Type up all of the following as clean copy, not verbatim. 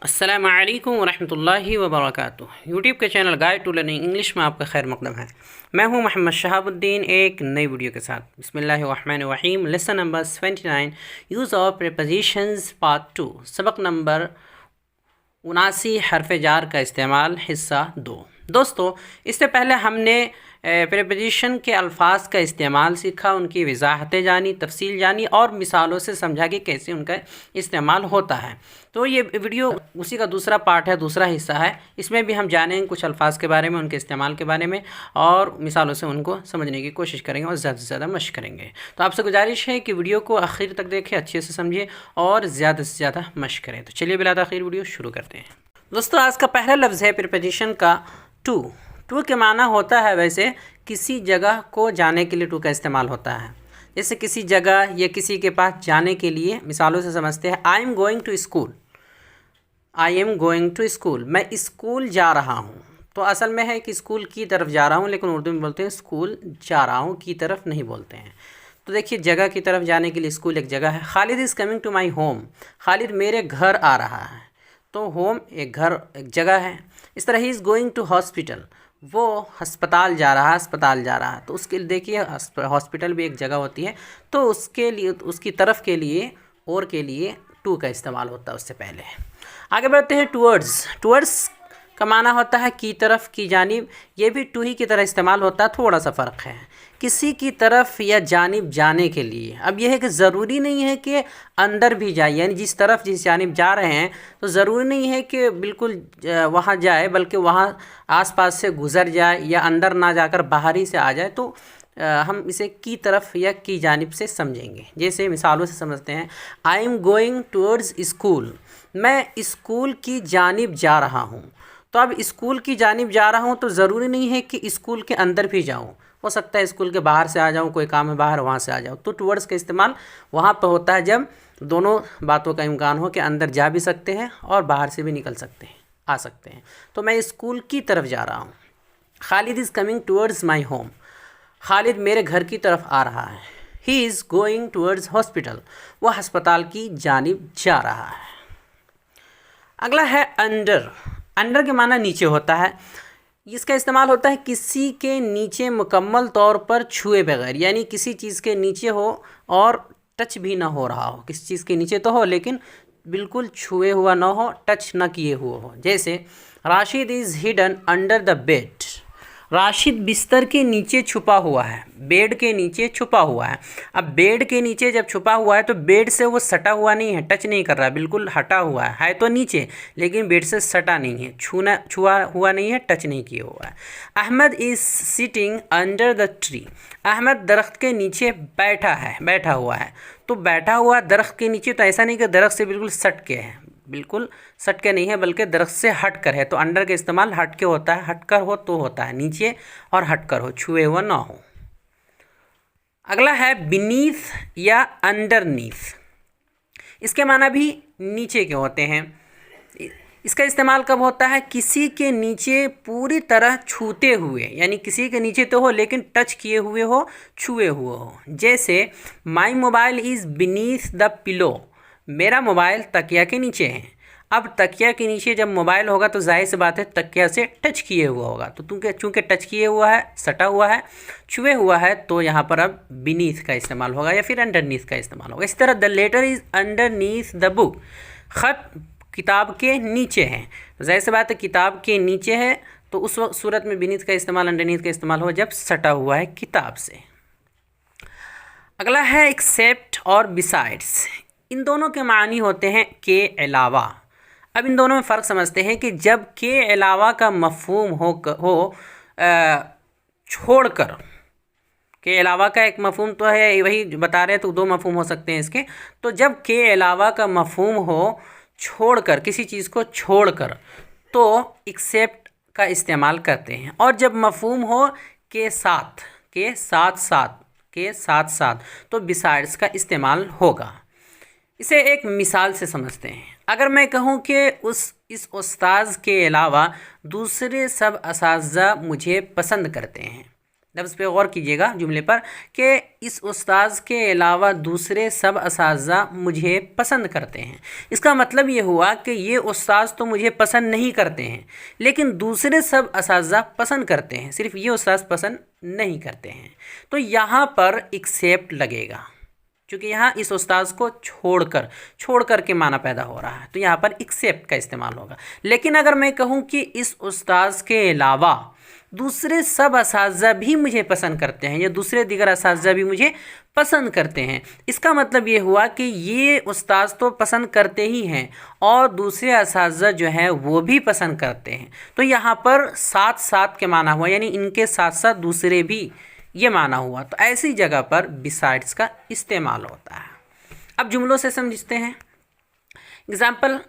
अस्सलामु अलैकुम वरहमतुल्लाहि वबरकातुहू। यूट्यूब के channel guide to learning English में आपका खैर मकदम है। मैं हूं मोहम्मद शहाबुद्दीन एक नई वीडियो के साथ। बिस्मिल्लाहिर्रहमानिर्रहीम। Lesson number 29 use of prepositions part 2, सबक नंबर 79 हरफ जार का इस्तेमाल हिस्सा 2। दोस्तों, इससे पहले हमने प्रीपोजिशन के अल्फाज का इस्तेमाल सीखा, उनकी वजाहतें जानी, तफसील जानी और मिसालों से समझा कि कैसे उनका इस्तेमाल होता है। तो ये वीडियो उसी का दूसरा पार्ट है, दूसरा हिस्सा है। इसमें भी हम जानेंगे कुछ अल्फाज के बारे में, उनके इस्तेमाल के बारे में और मिसालों से उनको समझने की कोशिश करेंगे और ज़्यादा से ज़्यादा मशक करेंगे। तो आपसे गुजारिश है कि वीडियो को आखिर तक देखें, अच्छे से समझिए और ज़्यादा से ज़्यादा मशक करें। तो चलिए बिला ताख़ीर वीडियो शुरू करते हैं। दोस्तों, आज का पहला लफ्ज़ है प्रीपोजिशन का टू। टू के माना होता है वैसे किसी जगह को जाने के लिए टू का इस्तेमाल होता है। जैसे किसी जगह या किसी के पास जाने के लिए मिसालों से समझते हैं। I am going to school, I am going to school, मैं स्कूल जा रहा हूँ। तो असल में है कि स्कूल की तरफ जा रहा हूँ, लेकिन उर्दू में बोलते हैं स्कूल जा रहा हूँ, की तरफ नहीं बोलते हैं। तो देखिए, जगह की तरफ जाने के लिए स्कूल एक जगह है। Khalid is coming to my home, Khalid मेरे घर आ रहा है। तो होम एक घर, एक जगह है। इस तरह he is going to hospital, वो अस्पताल जा रहा है, अस्पताल जा रहा है। तो उसके लिए देखिए, हॉस्पिटल भी एक जगह होती है, तो उसके लिए, उसकी तरफ के लिए और के लिए टू का इस्तेमाल होता है उससे पहले। आगे बढ़ते हैं। टूवर्ड्स, टूवर्ड्स का माना होता है की तरफ, की जानिब। ये भी टू ही की तरह इस्तेमाल होता है, थोड़ा सा फ़र्क है। किसी की तरफ या जानिब जाने के लिए। अब यह है कि ज़रूरी नहीं है कि अंदर भी जाए, यानी जिस तरफ जिस जानिब जा रहे हैं तो ज़रूरी नहीं है कि बिल्कुल वहाँ जाए, बल्कि वहाँ आसपास से गुज़र जाए या अंदर ना जाकर बाहर ही से आ जाए। तो हम इसे की तरफ या की जानिब से समझेंगे। जैसे मिसालों से समझते हैं। I am going towards school, मैं स्कूल की जानिब जा रहा हूँ। तो अब स्कूल की जानिब जा रहा हूँ तो ज़रूरी नहीं है कि स्कूल के अंदर भी जाऊँ, हो सकता है स्कूल के बाहर से आ जाऊँ, कोई काम है बाहर, वहाँ से आ जाऊँ। तो टूवर्ड्स का इस्तेमाल वहाँ पर होता है जब दोनों बातों का इम्कान हो कि अंदर जा भी सकते हैं और बाहर से भी निकल सकते हैं, आ सकते हैं। तो मैं स्कूल की तरफ जा रहा हूँ। Khalid is coming towards my home, Khalid मेरे घर की तरफ आ रहा है। ही इज़ गोइंग टूवर्ड्स हॉस्पिटल, वह अस्पताल की जानिब जा रहा है। अगला है अंडर। अंडर के माना नीचे होता है। इसका इस्तेमाल होता है किसी के नीचे मुकम्मल तौर पर छुए बगैर, यानी किसी चीज़ के नीचे हो और टच भी ना हो रहा हो। किसी चीज़ के नीचे तो हो लेकिन बिल्कुल छुए हुआ ना हो, टच ना किए हुए हो। जैसे Rashid is hidden under the bed, Rashid बिस्तर के नीचे छुपा हुआ है, बेड के नीचे छुपा हुआ है। अब बेड के नीचे जब छुपा हुआ है तो बेड से वो सटा हुआ नहीं है, टच नहीं कर रहा, बिल्कुल हटा हुआ है तो नीचे, लेकिन बेड से सटा नहीं है, छुआ हुआ नहीं है, टच नहीं किया हुआ है। Ahmad is sitting under the tree, Ahmad दरख्त के नीचे बैठा है, बैठा हुआ है। तो बैठा हुआ दरख्त के नीचे, तो ऐसा नहीं कि दरख्त से बिल्कुल सट के है, बिल्कुल सट के नहीं है, बल्कि दरख्त से हट कर है। तो अंडर का इस्तेमाल हट के होता है, हट कर हो तो होता है नीचे, और हट कर हो, छुए हुआ ना हो। अगला है बीनीथ या अंडरनीथ। इसके माना भी नीचे के होते हैं। इसका इस्तेमाल कब होता है? किसी के नीचे पूरी तरह छूते हुए, यानी किसी के नीचे तो हो लेकिन टच किए हुए हो, छुए हुए हो। जैसे my mobile is beneath the pillow, मेरा मोबाइल तकिया के नीचे है। अब तकिया के नीचे जब मोबाइल होगा तो जाहिर सी बात है तकिया से टच किए हुआ होगा। तो चूँकि टच किए हुआ है, सटा हुआ है, छुए हुआ है, तो यहाँ पर अब बीनीथ का इस्तेमाल होगा या फिर अंडरनीथ का इस्तेमाल होगा। इस तरह the letter is underneath the book, ख़त किताब के नीचे है। तो जाहिर सी बात है किताब के नीचे है, तो उस सूरत में बीनीथ का इस्तेमाल, अंडरनीथ का इस्तेमाल होगा जब सटा हुआ है किताब से। अगला है एक्सेप्ट और बिसाइड्स। इन दोनों के मानी होते हैं के अलावा। अब इन दोनों में फ़र्क समझते हैं कि जब के अलावा का मफ़हूम हो छोड़कर, के अलावा का एक मफ़हूम तो है, वही बता रहे हैं, तो दो मफ़हूम हो सकते हैं इसके। तो जब के अलावा का मफ़हूम हो छोड़कर, किसी चीज़ को छोड़कर, तो एक्सेप्ट का इस्तेमाल करते हैं। और जब मफ़हूम हो के साथ, के साथ साथ, के साथ साथ, तो बिसाइड्स का इस्तेमाल होगा। इसे एक मिसाल से समझते हैं। अगर मैं कहूँ कि इस उस्ताद के अलावा दूसरे सब असातिज़ा मुझे पसंद करते हैं, लफ्ज़ पे गौर कीजिएगा जुमले पर कि इस उस्ताद के अलावा दूसरे सब असातिज़ा मुझे पसंद करते हैं। इसका मतलब ये हुआ कि ये उस्ताद तो मुझे पसंद नहीं करते हैं, लेकिन दूसरे सब असातिज़ा पसंद करते हैं, सिर्फ ये उस्ताद पसंद नहीं करते हैं। तो यहाँ पर एक्सेप्ट लगेगा, क्योंकि यहाँ इस उस्ताद को छोड़कर के माना पैदा हो रहा है, तो यहाँ पर एक्सेप्ट का इस्तेमाल होगा। लेकिन अगर मैं कहूँ कि इस उस्ताद के अलावा दूसरे सब असातिज़ा भी मुझे पसंद करते हैं या दूसरे दीगर असातिज़ा भी मुझे पसंद करते हैं, इसका मतलब ये हुआ कि ये उस्ताद तो पसंद करते ही हैं और दूसरे असातिज़ा जो हैं वो भी पसंद करते हैं। तो यहाँ पर साथ साथ के माना हुआ, यानी इनके साथ साथ दूसरे भी, ये माना हुआ। तो ऐसी जगह पर बिसाइड्स का इस्तेमाल होता है। अब जुमलों से समझते हैं। एग्जाम्पल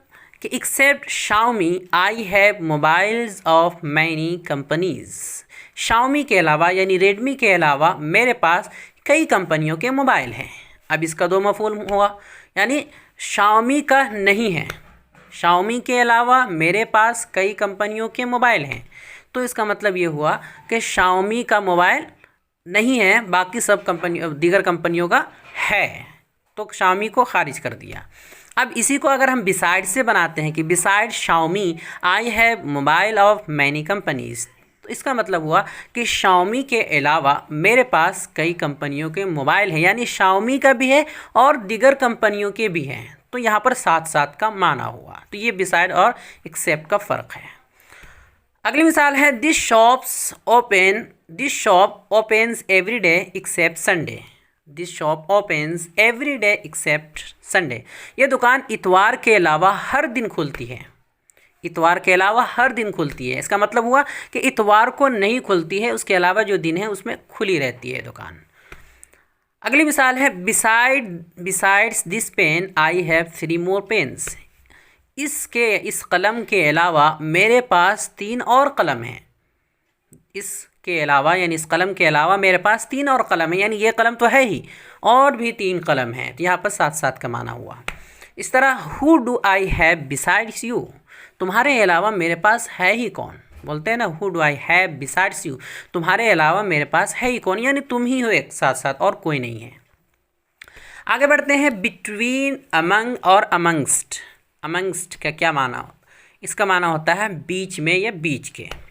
कि except Xiaomi I have mobiles of many companies. Xiaomi के अलावा यानी रेडमी के अलावा मेरे पास कई कंपनियों के मोबाइल हैं। अब इसका दो मफूल हुआ, यानी शाओमी का नहीं है, शाओमी के अलावा मेरे पास कई कंपनियों के मोबाइल हैं। तो इसका मतलब ये हुआ कि शाओमी का मोबाइल नहीं है, बाकी सब दीगर कंपनियों का है, तो शाओमी को खारिज कर दिया। अब इसी को अगर हम बिसाइड से बनाते हैं कि beside Xiaomi I have mobile of many companies, तो इसका मतलब हुआ कि शाओमी के अलावा मेरे पास कई कंपनियों के मोबाइल हैं, यानी शाओमी का भी है और दीगर कंपनियों के भी हैं। तो यहाँ पर साथ साथ का माना हुआ। तो ये बिसाइड और एक्सेप्ट का फ़र्क है। अगली मिसाल है this shop opens every day except Sunday. This shop opens every day except Sunday. ये दुकान इतवार के अलावा हर दिन खुलती है। इतवार के अलावा हर दिन खुलती है, इसका मतलब हुआ कि इतवार को नहीं खुलती है, उसके अलावा जो दिन है उसमें खुली रहती है दुकान। अगली मिसाल है besides this pen I have 3 more pens. इस कलम के अलावा मेरे पास 3 और कलम हैं। इसके अलावा यानी इस कलम के अलावा मेरे पास 3 और कलम है, यानी ये कलम तो है ही और भी 3 कलम हैं। तो यहाँ पर साथ साथ का माना हुआ। इस तरह who do I have besides you. तुम्हारे अलावा मेरे पास है ही कौन। बोलते हैं ना who do I have besides you, तुम्हारे अलावा मेरे पास है ही कौन, यानी तुम ही हो एक साथ साथ और कोई नहीं है। आगे बढ़ते हैं बिटवीन, अमंग और अमंगस्ट। अमंगस्ट का क्या माना? इसका माना होता है बीच में या बीच के।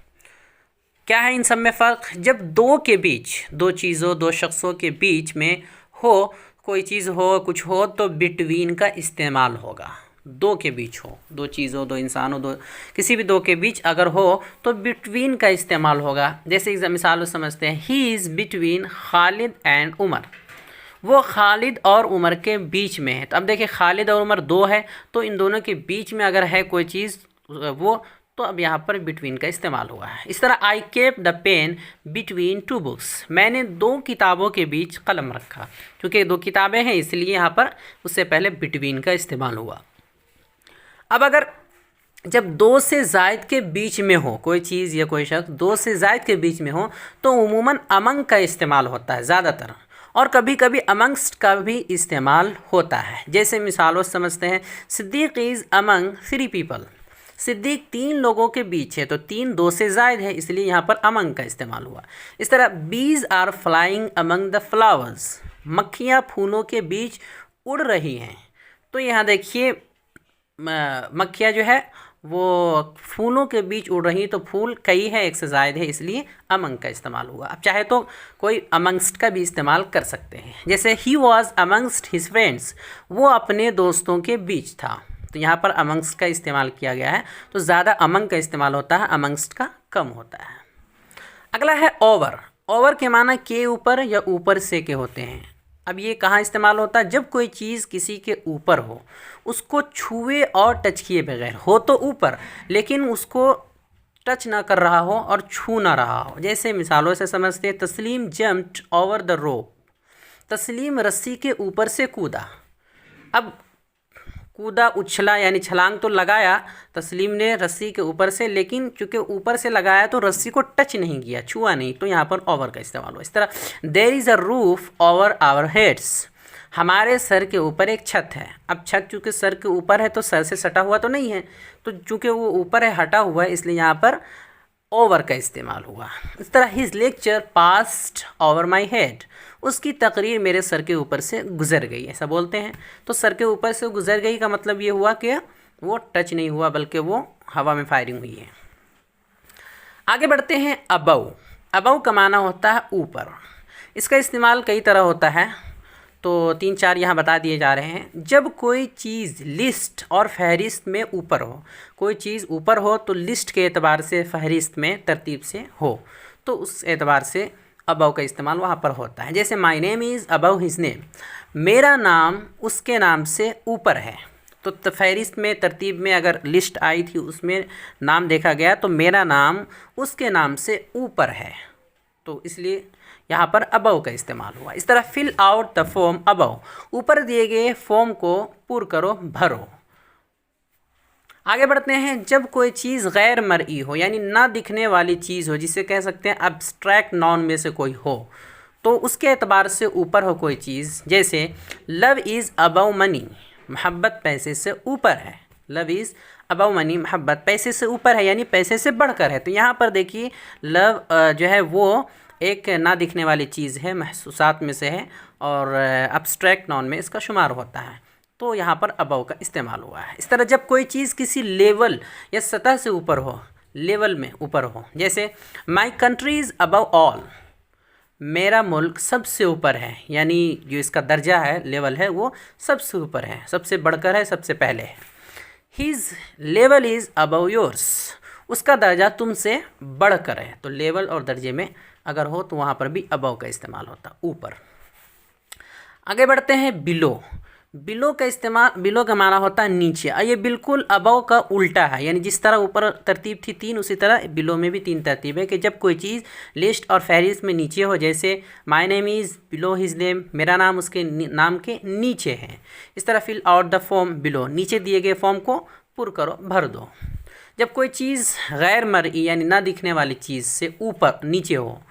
क्या है इन सब में फ़र्क? जब दो के बीच, दो चीज़ों, दो शख्सों के बीच में हो, कोई चीज़ हो, कुछ हो, तो बिटवीन का इस्तेमाल होगा। दो के बीच हो, दो चीज़ों, दो इंसानों, दो किसी भी दो के बीच अगर हो तो बिटवीन का इस्तेमाल होगा। जैसे मिसाल समझते हैं, he is between Khalid and Umar. वो खालिद और उमर के बीच में है। तो अब देखिए खालिद और उमर दो है, तो इन दोनों के बीच में अगर है कोई चीज़ वो, तो अब यहाँ पर बिटवीन का इस्तेमाल हुआ है। इस तरह I kept the pen between 2 books. मैंने 2 किताबों के बीच कलम रखा। क्योंकि 2 किताबें हैं इसलिए यहाँ पर उससे पहले बिटवीन का इस्तेमाल हुआ। अब अगर जब 2 से ज़ायद के बीच में हो कोई चीज़ या कोई शख्स, 2 से ज़ायद के बीच में हो, तो उमूमन अमंग का इस्तेमाल होता है ज़्यादातर, और कभी कभी अमंगस्ट का भी इस्तेमाल होता है। जैसे मिसालों समझते हैं, Siddique is among 3 people. Siddique 3 लोगों के बीच है, तो 3 2 से ज़ायद है, इसलिए यहाँ पर अमंग का इस्तेमाल हुआ। इस तरह bees are flying among the flowers. मक्खियाँ फूलों के बीच उड़ रही हैं। तो यहाँ देखिए मक्खियाँ जो है वो फूलों के बीच उड़ रही, तो फूल कई है, एक से ज़ायद है, इसलिए अमंग का इस्तेमाल हुआ। अब चाहे तो कोई अमंगस्ट का भी इस्तेमाल कर सकते हैं। जैसे he was amongst his friends, वो अपने दोस्तों के बीच था। तो यहाँ पर अमंगस्ट का इस्तेमाल किया गया है, तो ज़्यादा अमंग का इस्तेमाल होता है, अमंगस्ट का कम होता है। अगला है ओवर। ओवर के माना के ऊपर या ऊपर से के होते हैं। अब ये कहाँ इस्तेमाल होता है? जब कोई चीज़ किसी के ऊपर हो, उसको छुए और टच किए बगैर हो, तो ऊपर, लेकिन उसको टच ना कर रहा हो और छू ना रहा हो। जैसे मिसालों से समझते हैं, तस्लीम जम्प्ड ओवर द रोप। तस्लीम रस्सी के ऊपर से कूदा। अब कूदा, उछला, यानी छलांग तो लगाया तस्लीम ने रस्सी के ऊपर से, लेकिन चूँकि ऊपर से लगाया तो रस्सी को टच नहीं किया, छुआ नहीं, तो यहाँ पर ओवर का इस्तेमाल हुआ। इस तरह there is a roof over our heads. हमारे सर के ऊपर एक छत है। अब छत चूँकि सर के ऊपर है तो सर से सटा हुआ तो नहीं है, तो चूँकि वो ऊपर है, हटा हुआ है, इसलिए यहाँ पर ओवर का इस्तेमाल हुआ। इस तरह his lecture passed over my head, उसकी तकरीर मेरे सर के ऊपर से गुजर गई, ऐसा बोलते हैं। तो सर के ऊपर से गुजर गई का मतलब ये हुआ कि वो टच नहीं हुआ बल्कि वो हवा में फायरिंग हुई है। आगे बढ़ते हैं। अबव, अबव का माना होता है ऊपर। इसका इस्तेमाल कई तरह होता है, तो 3-4 यहाँ बता दिए जा रहे हैं। जब कोई चीज़ लिस्ट और फहरिस्त में ऊपर हो, कोई चीज़ ऊपर हो तो लिस्ट के एतबार से, फहरिस्त में तरतीब से हो, तो उस एतबार से अबव का इस्तेमाल वहाँ पर होता है। जैसे my name is above his name, मेरा नाम उसके नाम से ऊपर है। तो फहरिस्त में, तरतीब में अगर लिस्ट आई थी उसमें नाम देखा गया तो मेरा नाम उसके नाम से ऊपर है, तो इसलिए यहाँ पर अबव का इस्तेमाल हुआ। इस तरह fill out the form above, ऊपर दिए गए फॉर्म को पूर्ण करो, भरो। आगे बढ़ते हैं। जब कोई चीज़ गैर मरई हो, यानी ना दिखने वाली चीज़ हो, जिसे कह सकते हैं अब्स्ट्रैक्ट नाउन में से कोई हो, तो उसके एतबार से ऊपर हो कोई चीज़। जैसे लव इज़ अबव मनी, मोहब्बत पैसे से ऊपर है। लव इज़ अबव मनी, मोहब्बत पैसे से ऊपर है, यानी पैसे से बढ़कर है। तो यहाँ पर देखिए लव जो है वो एक ना दिखने वाली चीज़ है, महसूसात में से है, और अब्स्ट्रैक्ट नाउन में इसका शुमार होता है, तो यहाँ पर अबव का इस्तेमाल हुआ है। इस तरह जब कोई चीज़ किसी लेवल या सतह से ऊपर हो, लेवल में ऊपर हो, जैसे my country is above all, मेरा मुल्क सबसे ऊपर है, यानी जो इसका दर्जा है, लेवल है, वो सबसे ऊपर है, सबसे बढ़कर है, सबसे पहले है। His level is above yours, उसका दर्जा तुमसे बढ़कर है। तो लेवल और दर्जे में अगर हो तो वहाँ पर भी अबव का इस्तेमाल होता, ऊपर। आगे बढ़ते हैं। बिलो, बिलो का इस्तेमाल, बिलो का माना होता है नीचे। ये बिल्कुल अबव का उल्टा है, यानी जिस तरह ऊपर तरतीब थी 3, उसी तरह बिलो में भी 3 तरतीब है कि जब कोई चीज़ लिस्ट और फहरिस्त में नीचे हो, जैसे my name is below his name, मेरा नाम उसके नाम के नीचे है। इस तरह fill out the form below, नीचे दिए गए फॉर्म को पूर्ण करो, भर दो। जब कोई चीज़ गैर मरई यानी ना दिखने वाली चीज़ से ऊपर, नीचे हो,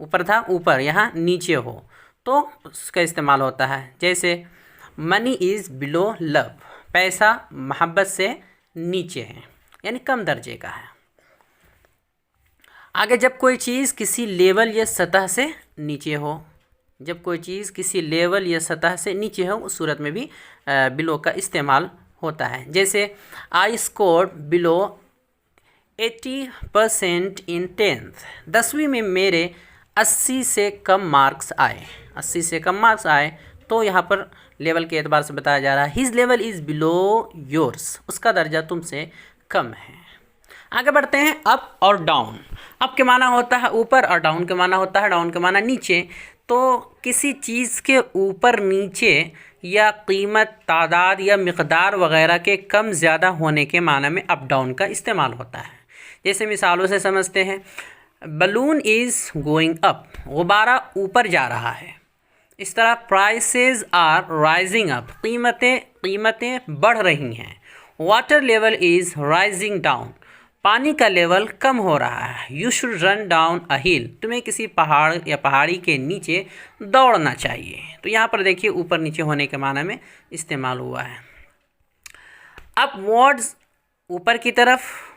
ऊपर था ऊपर, यहाँ नीचे हो, तो उसका इस्तेमाल होता है। जैसे मनी इज़ बिलो लव, पैसा मोहब्बत से नीचे है, यानी कम दर्जे का है। आगे जब कोई चीज़ किसी लेवल या सतह से नीचे हो, जब कोई चीज़ किसी लेवल या सतह से नीचे हो, उस सूरत में भी बिलो का इस्तेमाल होता है। जैसे I scored below 80% in 10th, 10वीं में मेरे 80 से कम मार्क्स आए, 80 से कम मार्क्स आए, तो यहाँ पर लेवल के एतबार से बताया जा रहा है his level is below yours, उसका दर्जा तुमसे कम है। आगे बढ़ते हैं। अप और डाउन, अप के माना होता है ऊपर और डाउन के माना होता है, डाउन के माना नीचे। तो किसी चीज़ के ऊपर नीचे या कीमत, तादाद या मिक़दार वग़ैरह के कम ज़्यादा होने के माना में अप डाउन का इस्तेमाल होता है। जैसे मिसालों से समझते हैं। बलून इज़ गोइंग अप, गुब्बारा ऊपर जा रहा है। इस तरह प्राइसेस आर राइजिंग अप, कीमतें बढ़ रही हैं। Water level is rising down, पानी का लेवल कम हो रहा है। You should run down a hill, तुम्हें किसी पहाड़ या पहाड़ी के नीचे दौड़ना चाहिए। तो यहाँ पर देखिए ऊपर नीचे होने के माना में इस्तेमाल हुआ है। अपवर्ड्स, ऊपर की तरफ,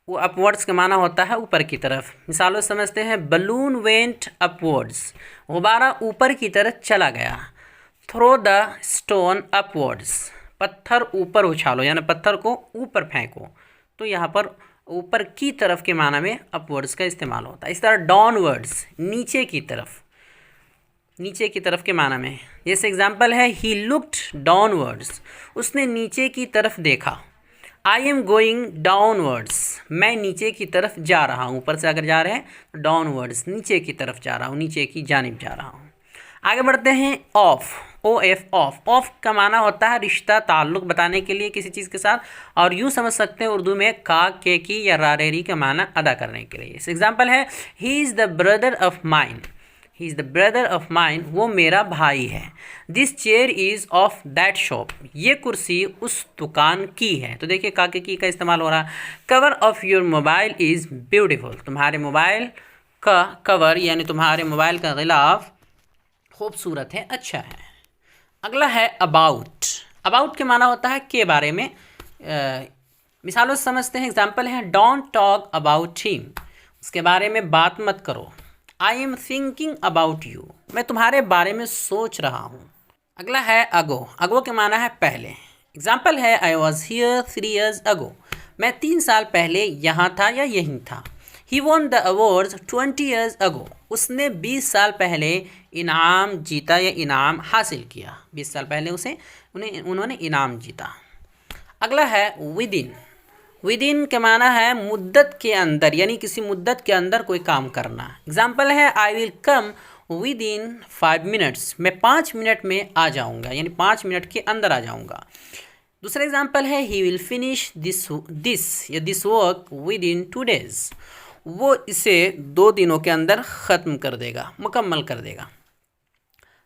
वो अपवर्ड्स का माना होता है ऊपर की तरफ। मिसालों समझते हैं। बलून वेंट अपवर्ड्स, गुब्बारा ऊपर की तरफ चला गया। थ्रो द स्टोन अपवर्ड्स, पत्थर ऊपर उछालो, यानी पत्थर को ऊपर फेंको। तो यहाँ पर ऊपर की तरफ के माना में अपवर्ड्स का इस्तेमाल होता है। इस तरह डाउनवर्ड्स, नीचे की तरफ, नीचे की तरफ के माना में। जैसे एग्जाम्पल है ही लुक्ड डाउनवर्ड्स, उसने नीचे की तरफ देखा। आई एम गोइंग डाउनवर्ड्स, मैं नीचे की तरफ जा रहा हूँ। ऊपर से अगर जा रहे हैं डाउनवर्ड्स, नीचे की तरफ जा रहा हूँ, नीचे की जानिब जा रहा हूँ। आगे बढ़ते हैं। Of, OF, of. ऑफ का माना होता है रिश्ता, ताल्लुक़ बताने के लिए किसी चीज़ के साथ, और यूँ समझ सकते हैं उर्दू में का, के की या रारेरी का माना अदा करने के लिए। इस एग्जाम्पल है he is the brother of mine, he is the brother of mine, वो मेरा भाई है। This chair is of that shop, ये कुर्सी उस दुकान की है। तो देखिए का, के की का इस्तेमाल हो रहा है। Cover of your mobile is beautiful, तुम्हारे मोबाइल का कवर यानी तुम्हारे मोबाइल का गिलाफ खूबसूरत है, अच्छा है। अगला है अबाउट। अबाउट के माना होता है के बारे में, मिसालों से समझते हैं। एग्जाम्पल है डोंट टॉक अबाउट हिम, उसके बारे में बात मत करो। I am thinking about you, मैं तुम्हारे बारे में सोच रहा हूँ। अगला है अगो। अगो के माना है पहले। एग्जाम्पल है आई वॉज हियर 3 years अगो, मैं 3 साल पहले यहाँ था या यहीं था। He won the awards 20 years अगो, उसने 20 साल पहले इनाम जीता या इनाम हासिल किया। 20 साल पहले उन्होंने इनाम जीता। अगला है विद इन। विद इन के माना है मुद्दत के अंदर, यानी किसी मुद्दत के अंदर कोई काम करना। एग्जाम्पल है I will come with in 5 minutes, मैं 5 मिनट में आ जाऊंगा, यानी 5 मिनट के अंदर आ जाऊंगा। दूसरा एग्जाम्पल है he will finish this work with in 2 days, वो इसे 2 दिनों के अंदर ख़त्म कर देगा, मुकम्मल कर देगा।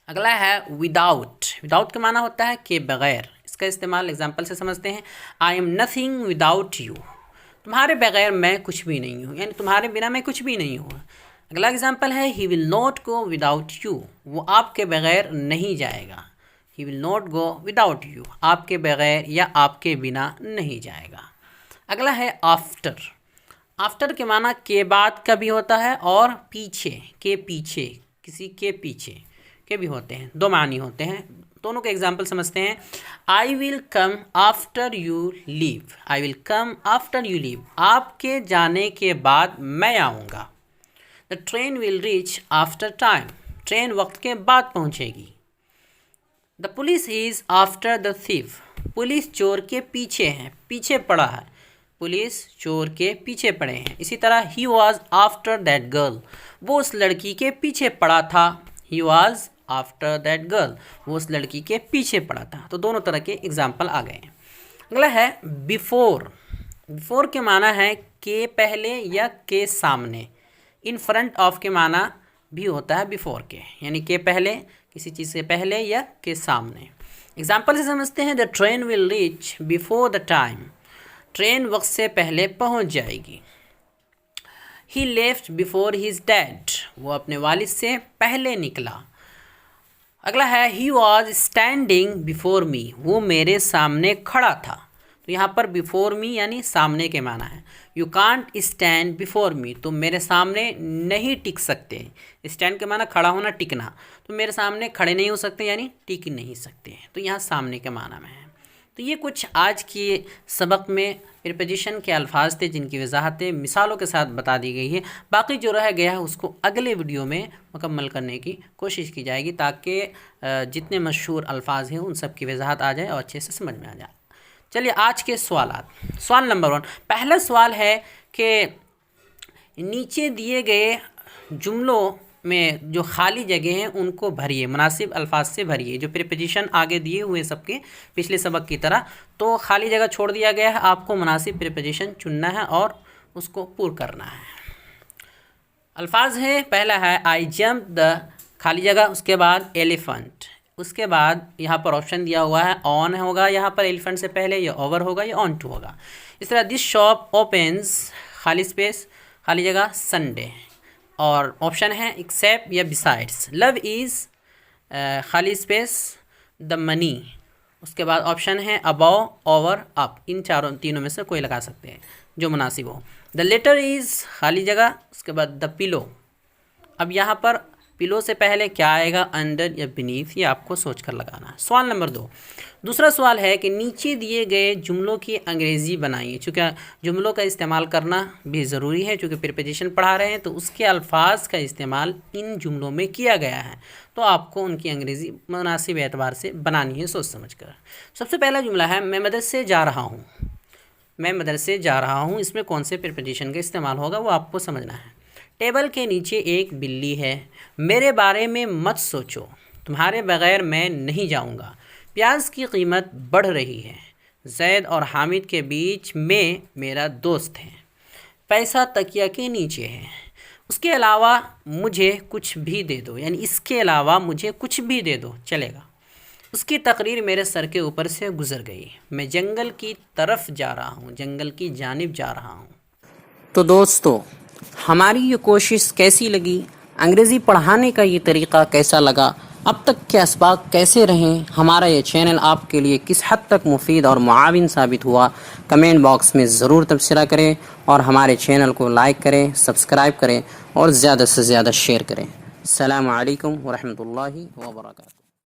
अगला है विदाउट। विदाउट का माना होता है कि बग़ैर। इसका इस्तेमाल एग्जाम्पल से समझते हैं। I am nothing without you, तुम्हारे बग़ैर मैं कुछ भी नहीं हूँ, यानी तुम्हारे बिना मैं कुछ भी नहीं हूँ। अगला एग्जाम्पल है he will not go without you, वो आपके बग़ैर नहीं जाएगा। He will not go without you, आपके बग़ैर या आपके बिना नहीं जाएगा। अगला है आफ्टर। आफ्टर के माना के बाद का भी होता है और पीछे, के पीछे, किसी के पीछे के भी होते हैं। 2 मानी होते हैं, दोनों के एग्जाम्पल समझते हैं। I will come after you leave, I will come after you leave, आपके जाने के बाद मैं आऊँगा। The train will reach after time, train वक्त के बाद पहुँचेगी। The police is after the thief, police चोर के पीछे है, पीछे पड़ा है, पुलिस चोर के पीछे पड़े हैं। इसी तरह he was after that girl, वो उस लड़की के पीछे पड़ा था। He was after that girl, वो उस लड़की के पीछे पड़ा था। तो दोनों तरह के एग्जाम्पल आ गए हैं। अगला है बिफोर। बिफोर के माना है के पहले या के सामने। इन फ्रंट ऑफ के माना भी होता है बिफोर के, यानी के पहले, किसी चीज़ से पहले या के सामने। एग्जाम्पल से समझते हैं। The train will reach before the time, train वक्त से पहले पहुंच जाएगी। ही लेफ्ट बिफोर हिज डैड, वो अपने वालिद से पहले निकला। अगला है he was standing before me, वो मेरे सामने खड़ा था। तो यहाँ पर बिफोर मी यानी सामने के माना है। You can't stand before me, तुम मेरे सामने नहीं टिक सकते। स्टैंड के माना खड़ा होना, टिकना। तो मेरे सामने खड़े नहीं हो सकते, यानी टिक नहीं सकते। तो यहाँ सामने के माना में है। तो ये कुछ आज के सबक में प्रीपोजिशन के अल्फाज थे जिनकी वजाहतें मिसालों के साथ बता दी गई है। बाकी जो रह गया है उसको अगले वीडियो में मुकम्मल करने की कोशिश की जाएगी, ताकि जितने मशहूर अल्फाज हैं उन सब की वजाहत आ जाए और अच्छे से समझ में आ जाए। चलिए आज के सवालात। सवाल नंबर 1, पहला सवाल है कि नीचे दिए गए जुमलों में जो खाली जगह हैं उनको भरिए, मुनासिब अल्फाज से भरिए। जो प्रीपोजिशन आगे दिए हुए सबके पिछले सबक की तरह, तो खाली जगह छोड़ दिया गया है, आपको मुनासिब प्रीपोजिशन चुनना है और उसको पूरा करना है। अल्फाज है, पहला है आई जंप द, खाली जगह, उसके बाद एलिफेंट, उसके बाद यहाँ पर ऑप्शन दिया हुआ है ऑन होगा यहाँ पर एलिफेंट से पहले, या ओवर होगा या ऑन टू होगा। इस तरह दिस शॉप ओपन्स, खाली स्पेस, खाली जगह, संडे, और ऑप्शन है एक्सेप्ट या बिसाइड्स। लव इज़, खाली स्पेस, द मनी, उसके बाद ऑप्शन है अबव, ओवर, अप। इन तीनों में से कोई लगा सकते हैं जो मुनासिब हो। द लेटर इज़, खाली जगह, उसके बाद द पिलो। अब यहाँ पर पिलो से पहले क्या आएगा, अंडर या बीनीथ, ये आपको सोच कर लगाना है। सवाल नंबर 2, दूसरा सवाल है कि नीचे दिए गए जुमलों की अंग्रेज़ी बनाइए। चूँकि जुमलों का इस्तेमाल करना भी ज़रूरी है, चूँकि प्रीपोजिशन पढ़ा रहे हैं तो उसके अल्फाज का इस्तेमाल इन जुमलों में किया गया है, तो आपको उनकी अंग्रेज़ी मुनासिब एतबार से बनानी है सोच समझ कर। सबसे पहला जुमला है मैं मदरसे जा रहा हूँ। मैं मदरसे जा रहा हूँ, इसमें कौन से प्रीपोजिशन का इस्तेमाल होगा वो आपको समझना है। टेबल के नीचे एक बिल्ली है। मेरे बारे में मत सोचो, तुम्हारे बग़ैर मैं नहीं जाऊंगा। प्याज की कीमत बढ़ रही है। जैद और हामिद के बीच में मेरा दोस्त है। पैसा तकिया के नीचे है। उसके अलावा मुझे कुछ भी दे दो, यानी इसके अलावा मुझे कुछ भी दे दो चलेगा। उसकी तकरीर मेरे सर के ऊपर से गुज़र गई। मैं जंगल की तरफ जा रहा हूँ, जंगल की जानिब जा रहा हूँ। तो दोस्तों, हमारी ये कोशिश कैसी लगी, अंग्रेज़ी पढ़ाने का ये तरीक़ा कैसा लगा, अब तक के असबाब कैसे रहें, हमारा ये चैनल आपके लिए किस हद तक मुफीद और मुआविन साबित हुआ, कमेंट बॉक्स में ज़रूर तबसरा करें और हमारे चैनल को लाइक करें, सब्सक्राइब करें और ज़्यादा से ज़्यादा शेयर करें। अस्सलामु अलैकुम व रहमतुल्लाहि व बरकातुहू।